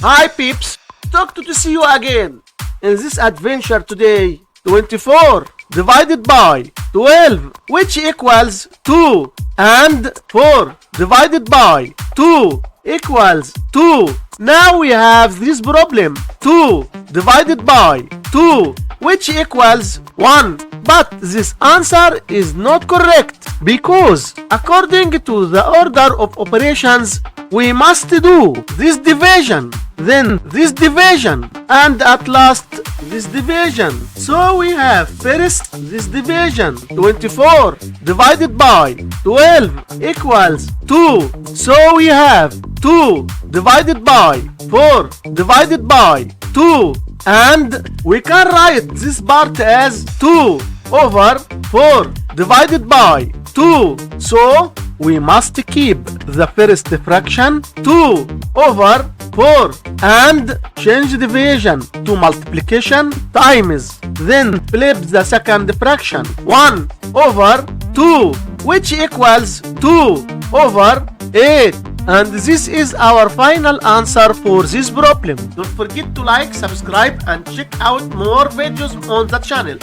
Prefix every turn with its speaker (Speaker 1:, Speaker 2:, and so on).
Speaker 1: Hi peeps, talk to see you again. In this adventure today, 24 divided by 12, which equals 2, and 4 divided by 2 equals 2. Now we have this problem, 2 divided by 2, which equals 1. But this answer is not correct because according to the order of operations, we must do this division, then this division, and at last this division. So we have first this division, 24 divided by 12 equals 2. So we have 2 divided by 4 divided by 2, and we can write this part as 2 over 4 divided by 2. So we must keep the first fraction 2 over 4 and change division to multiplication times, then flip the second fraction 1 over 2, which equals 2 over 8. And this is our final answer for this problem. Don't forget to like, subscribe, and check out more videos on the channel.